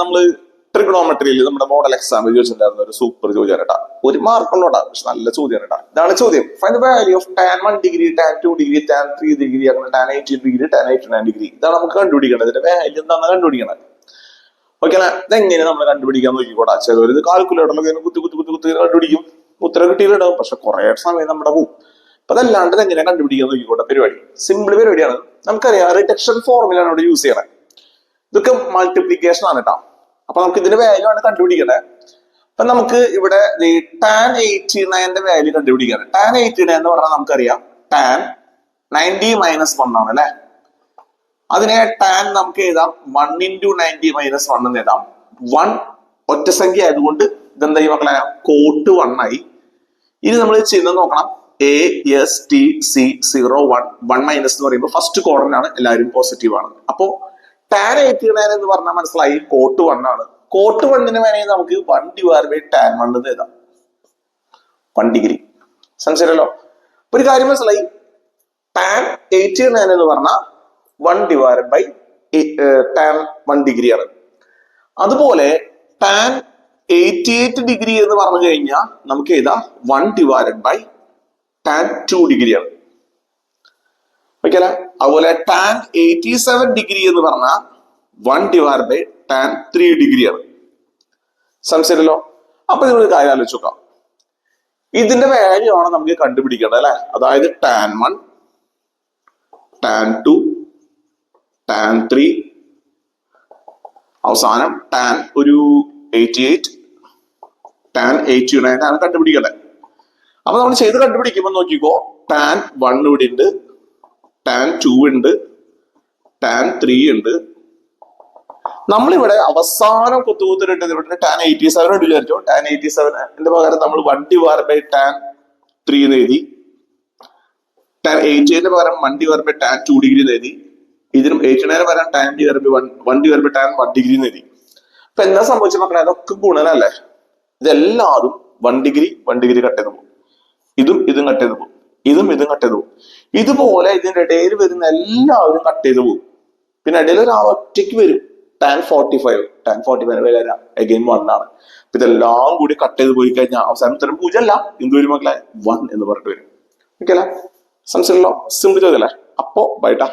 നമ്മള് ട്രിഗണോമെട്രിയിൽ നമ്മുടെ model exam ചോദിച്ചിട്ടുണ്ടായിരുന്ന ഒരു സൂപ്പർ ചോദ്യം കേട്ടാ. ഒരു മാർക്കുള്ളൂട്ടാ, പക്ഷെ നല്ല ചോദ്യം കേട്ടാ. ഇതാണ് ചോദ്യം. Find the value of tan 1 degree, tan 2 degree, tan 3 degree, അങ്ങനെ tan 18 ഡിഗ്രി, tan 89 ഡിഗ്രി. ഇതാണ് നമുക്ക് കണ്ടുപിടിക്കേണ്ടത്. ഇതിന്റെ വാല്യൂ എന്താണെന്ന് കണ്ടുപിടിക്കണം. ഓക്കെ അല്ലെ? ഇതെങ്ങനെ നമ്മൾ കണ്ടുപിടിക്കാൻ നോക്കിക്കോടാ. ചിലവർ ഇത് കാൽക്കുലേറ്ററിലൊക്കെ കുത്തി കുത്തി കുത്തി കുത്തി കണ്ടുപിടിക്കും. ഉത്തരം കിട്ടിയിട്ടുണ്ടാവും, പക്ഷെ കുറെ സമയം നമ്മുടെ പോകും. അപ്പൊ അതല്ലാണ്ട് എങ്ങനെ കണ്ടുപിടിക്കാൻ നോക്കിക്കോട്ടെ. പരിപാടി സിമ്പിൾ പരിപാടിയാണ്. നമുക്കറിയാം റിഡക്ഷൻ ഫോർമുലയാണ് ഇവിടെ യൂസ് ചെയ്യണത്. ഇതൊക്കെ മൾട്ടിപ്ലിക്കേഷൻ ആണ് കേട്ടോ. അപ്പൊ നമുക്ക് ഇതിന്റെ വാല്യൂ ആണ് കണ്ടുപിടിക്കണേ. അപ്പൊ നമുക്ക് ഇവിടെ tan 89 വാല്യൂ കണ്ടുപിടിക്കാണ്. tan 89 എന്ന് പറഞ്ഞാൽ നമുക്കറിയാം tan 90 - 1 ആണ് അല്ലെ. അതിനെ tan നമുക്ക് എഴുതാം 1 × 90 - 1 എന്ന് എഴുതാം. 1 ഒറ്റ സംഖ്യ ആയതുകൊണ്ട് ഇതെന്തായി മക്കളെ, കോട്ട് 1 ആയി. ഇനി നമ്മൾ ചെയ്യുന്നത് നോക്കണം. ASTC01 മൈനസ് എന്ന് പറയുമ്പോൾ ഫസ്റ്റ് ക്വാഡ്രന്റ് ആണ്, എല്ലാവരും പോസിറ്റീവ് ആണ്. അപ്പോ tan 89 എന്ന് പറഞ്ഞാൽ മനസ്സിലായി കോട്ട് 1 ആണ്. കോട്ട് 1ന് വേണമെങ്കിൽ നമുക്ക് 1 / tan 1 എന്ന് എഴുതാം. 1 ഡിഗ്രി. സംശയമല്ലോ. ഒരു കാര്യം മനസ്സിലായി, tan 89 എന്ന് പറഞ്ഞാൽ 1 / tan 1 ഡിഗ്രി ആണ്. അതുപോലെ tan 88 ഡിഗ്രി എന്ന് പറഞ്ഞു കഴിഞ്ഞാൽ നമുക്ക് എഴുതാം 1 / tan 2 ഡിഗ്രി ആണ്. ഓക്കെ അല്ലെ? അതുപോലെ tan 87 ഡിഗ്രി എന്ന് പറഞ്ഞാൽ 1 / tan 3 ഡിഗ്രി ആണ്. സംശയമല്ലോ. അപ്പൊ നിങ്ങൾ കാര്യം ആലോചിച്ച് നോക്കാം. ഇതിന്റെ വാല്യൂ ആണ് നമുക്ക് കണ്ടുപിടിക്കേണ്ടത് അല്ലെ. അതായത് tan 1, tan 2, tan 3, അവസാനം tan 88, tan 89 ആണ് കണ്ടുപിടിക്കേണ്ടത്. അപ്പൊ നമ്മൾ ചെയ്ത് കണ്ടുപിടിക്കുമ്പോൾ നോക്കിക്കോ, tan 1 ഇവിടെ ഉണ്ട്, tan 2 ഉണ്ട്, tan 3 ഉണ്ട്. നമ്മളിവിടെ അവസാനം കുത്തുകുത്തിട്ട് ഇവിടെ tan 87 ഉണ്ട് വിചാരിച്ചോ. tan 87 പകരം നമ്മൾ 1 / tan 3 എന്ന് എഴുതി. tan 88 പകരം 1 / tan 2 ഡിഗ്രി എന്ന് എഴുതി. ഇതിനും 89 പകരം tan 1 / tan 1 ഡിഗ്രി എന്ന് എഴുതി. അപ്പൊ എന്താ സംഭവിച്ച മക്കളെ, അതൊക്കെ ഗുണനല്ലേ. ഇതെല്ലാതും 1 ഡിഗ്രി കട്ട് ചെയ്ത് പോകും. ഇതും കട്ട് ചെയ്ത് പോകും. ഇതും കട്ട് ചെയ്ത് പോകും. ഇതുപോലെ ഇതിന്റെ ഇടയിൽ വരുന്ന എല്ലാവരും കട്ട് ചെയ്ത് പോകും. പിന്നെ ഇടയിൽ ഒരാൾ ഒറ്റയ്ക്ക് വരും, tan 45 വരെ അഗൈൻ 1 ആണ്. അപ്പൊ ഇതെല്ലാം കൂടി കട്ട് ചെയ്ത് പോയി കഴിഞ്ഞാൽ അവസാനം ഉത്തരം 0 അല്ല, എന്ത് വരും മക്കളെ, 1 എന്ന് പറഞ്ഞിട്ട് വരും. ഓക്കെ അല്ലെ? സംശയമല്ലോ. സിമ്പിൾ ചോദ്യം അല്ലേ. അപ്പോ ബൈട്ടാ.